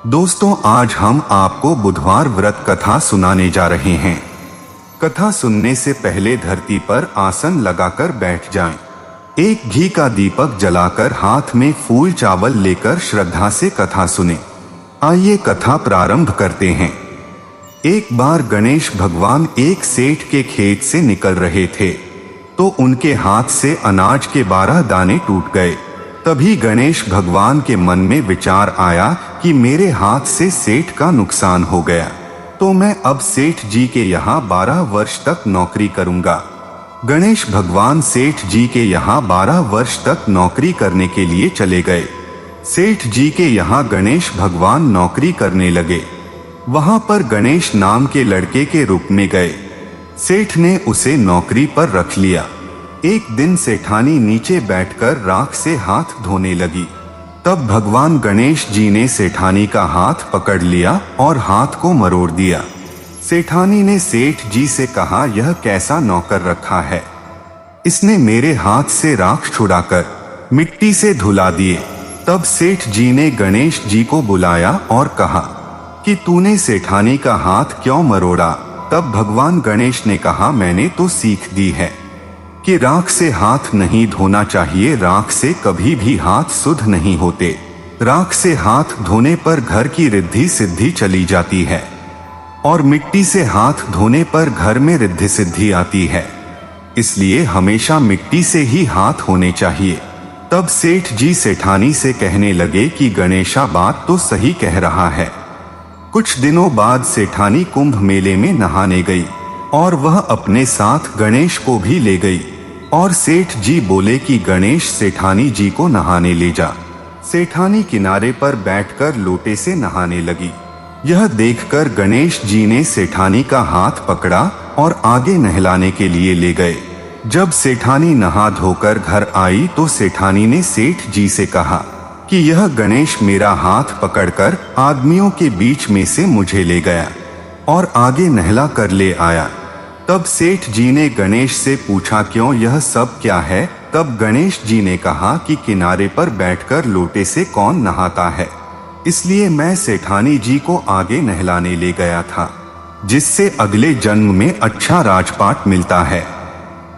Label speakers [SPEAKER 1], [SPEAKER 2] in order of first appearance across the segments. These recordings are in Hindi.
[SPEAKER 1] दोस्तों, आज हम आपको बुधवार व्रत कथा सुनाने जा रहे हैं। कथा सुनने से पहले धरती पर आसन लगाकर बैठ जाएं। एक घी का दीपक जलाकर हाथ में फूल चावल लेकर श्रद्धा से कथा सुने। आइए कथा प्रारंभ करते हैं। एक बार गणेश भगवान एक सेठ के खेत से निकल रहे थे तो उनके हाथ से अनाज के 12 दाने टूट गए। तभी गणेश भगवान के मन में विचार आया कि मेरे हाथ से सेठ का नुकसान हो गया, तो मैं अब सेठ जी के यहाँ 12 वर्ष तक नौकरी करूंगा। गणेश भगवान सेठ जी के यहाँ 12 वर्ष तक नौकरी करने के लिए चले गए। सेठ जी के यहाँ गणेश भगवान नौकरी करने लगे। वहां पर गणेश नाम के लड़के के रूप में गए। सेठ ने उसे नौकरी पर रख लिया। एक दिन सेठानी नीचे बैठकर राख से हाथ धोने लगी। तब भगवान गणेश जी ने सेठानी का हाथ पकड़ लिया और हाथ को मरोड़ दिया। सेठानी ने सेठ जी से कहा, यह कैसा नौकर रखा है, इसने मेरे हाथ से राख छुड़ाकर मिट्टी से धुला दिए। तब सेठ जी ने गणेश जी को बुलाया और कहा कि तूने सेठानी का हाथ क्यों मरोड़ा। तब भगवान गणेश ने कहा, मैंने तो सीख दी है कि राख से हाथ नहीं धोना चाहिए। राख से कभी भी हाथ शुद्ध नहीं होते। राख से हाथ धोने पर घर की रिद्धि सिद्धि चली जाती है और मिट्टी से हाथ धोने पर घर में रिद्धि सिद्धि आती है। इसलिए हमेशा मिट्टी से ही हाथ होने चाहिए। तब सेठ जी सेठानी से कहने लगे कि गणेशा बात तो सही कह रहा है। कुछ दिनों बाद सेठानी कुंभ मेले में नहाने गई और वह अपने साथ गणेश को भी ले गई। और सेठ जी बोले कि गणेश सेठानी जी को नहाने ले जा। सेठानी किनारे पर बैठकर लोटे से नहाने लगी। यह देखकर गणेश जी ने सेठानी का हाथ पकड़ा और आगे नहलाने के लिए ले गए। जब सेठानी नहा धोकर घर आई तो सेठानी ने सेठ जी से कहा कि यह गणेश मेरा हाथ पकड़कर आदमियों के बीच में से मुझे ले गया और आगे नहला कर ले आया। तब सेठ जी ने गणेश से पूछा, क्यों, यह सब क्या है। तब गणेश जी ने कहा कि किनारे पर बैठकर लोटे से कौन नहाता है, इसलिए मैं सेठानी जी को आगे नहलाने ले गया था, जिससे अगले जन्म में अच्छा राजपाट मिलता है।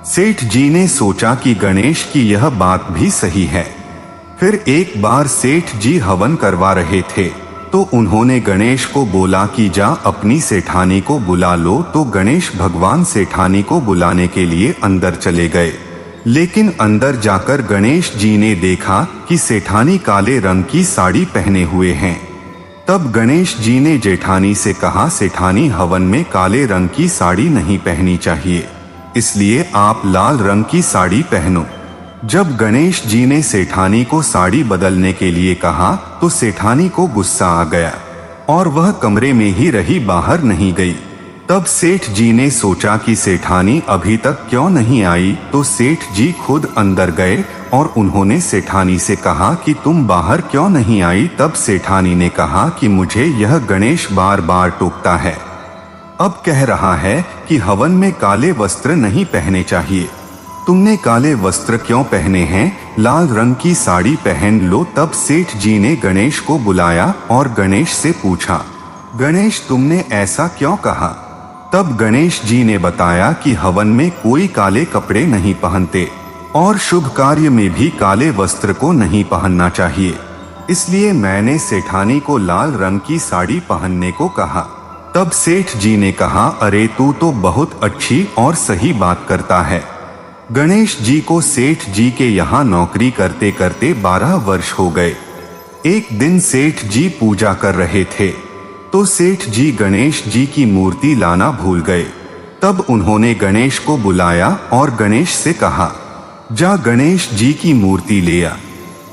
[SPEAKER 1] सेठ जी ने सोचा कि गणेश की यह बात भी सही है। फिर एक बार सेठ जी हवन करवा रहे थे तो उन्होंने गणेश को बोला कि जा अपनी सेठानी को बुला लो। तो गणेश भगवान सेठानी को बुलाने के लिए अंदर चले गए। लेकिन अंदर जाकर गणेश जी ने देखा कि सेठानी काले रंग की साड़ी पहने हुए हैं। तब गणेश जी ने जेठानी से कहा, सेठानी हवन में काले रंग की साड़ी नहीं पहनी चाहिए, इसलिए आप लाल रंग की साड़ी पहनो। जब गणेश जी ने सेठानी को साड़ी बदलने के लिए कहा तो सेठानी को गुस्सा आ गया और वह कमरे में ही रही, बाहर नहीं गई। तब सेठ जी ने सोचा कि सेठानी अभी तक क्यों नहीं आई, तो सेठ जी खुद अंदर गए और उन्होंने सेठानी से कहा कि तुम बाहर क्यों नहीं आई। तब सेठानी ने कहा कि मुझे यह गणेश बार बार टोकता है, अब कह रहा है कि हवन में काले वस्त्र नहीं पहने चाहिए, तुमने काले वस्त्र क्यों पहने हैं, लाल रंग की साड़ी पहन लो। तब सेठ जी ने गणेश को बुलाया और गणेश से पूछा, गणेश तुमने ऐसा क्यों कहा। तब गणेश जी ने बताया कि हवन में कोई काले कपड़े नहीं पहनते और शुभ कार्य में भी काले वस्त्र को नहीं पहनना चाहिए, इसलिए मैंने सेठानी को लाल रंग की साड़ी पहनने को कहा। तब सेठ जी ने कहा, अरे तू तो बहुत अच्छी और सही बात करता है। गणेश जी को सेठ जी के यहाँ नौकरी करते करते 12 वर्ष हो गए। एक दिन सेठ जी पूजा कर रहे थे तो सेठ जी गणेश जी की मूर्ति लाना भूल गए। तब उन्होंने गणेश को बुलाया और गणेश से कहा, जा गणेश जी की मूर्ति ले आ।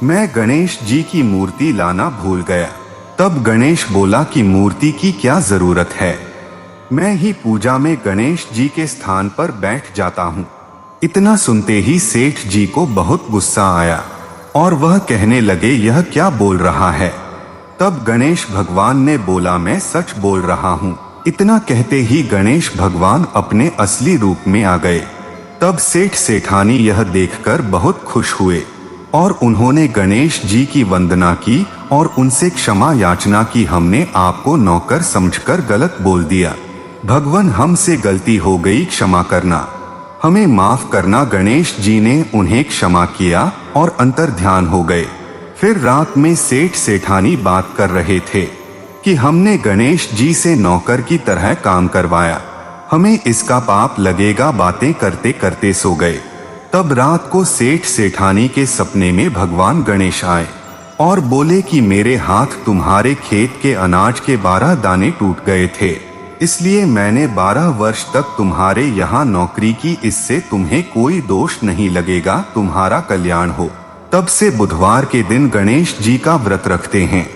[SPEAKER 1] मैं गणेश जी की मूर्ति लाना भूल गया। तब गणेश बोला कि मूर्ति की क्या जरूरत है, मैं ही पूजा में गणेश जी के स्थान पर बैठ जाता हूँ। इतना सुनते ही सेठ जी को बहुत गुस्सा आया और वह कहने लगे, यह क्या बोल रहा है। तब गणेश भगवान ने बोला, मैं सच बोल रहा हूँ। इतना कहते ही गणेश भगवान अपने असली रूप में आ गए। तब सेठ सेठानी यह देखकर बहुत खुश हुए और उन्होंने गणेश जी की वंदना की और उनसे क्षमा याचना की हमने आपको नौकर समझकर गलत बोल दिया। भगवान हमसे गलती हो गई, क्षमा करना, हमें माफ करना। गणेश जी ने उन्हें क्षमा किया और अंतर्ध्यान हो गए। फिर रात में सेठ सेठानी बात कर रहे थे कि हमने गणेश जी से नौकर की तरह काम करवाया, हमें इसका पाप लगेगा। बातें करते करते सो गए। तब रात को सेठ सेठानी के सपने में भगवान गणेश आए और बोले कि मेरे हाथ तुम्हारे खेत के अनाज के 12 दाने टूट गए थे, इसलिए मैंने 12 वर्ष तक तुम्हारे यहाँ नौकरी की, इससे तुम्हें कोई दोष नहीं लगेगा, तुम्हारा कल्याण हो। तब से बुधवार के दिन गणेश जी का व्रत रखते हैं।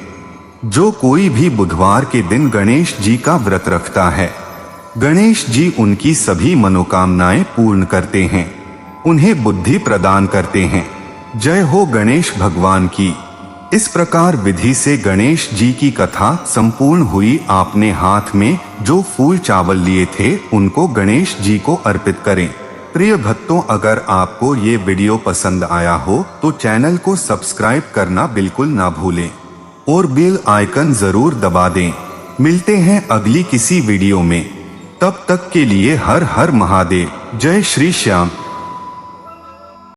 [SPEAKER 1] जो कोई भी बुधवार के दिन गणेश जी का व्रत रखता है, गणेश जी उनकी सभी मनोकामनाएं पूर्ण करते हैं, उन्हें बुद्धि प्रदान करते हैं। जय हो गणेश भगवान की। इस प्रकार विधि से गणेश जी की कथा संपूर्ण हुई। आपने हाथ में जो फूल चावल लिए थे उनको गणेश जी को अर्पित करें। प्रिय भक्तों, अगर आपको ये वीडियो पसंद आया हो तो चैनल को सब्सक्राइब करना बिल्कुल ना भूलें और बेल आइकन जरूर दबा दें। मिलते हैं अगली किसी वीडियो में, तब तक के लिए हर हर महादेव। जय श्री श्याम।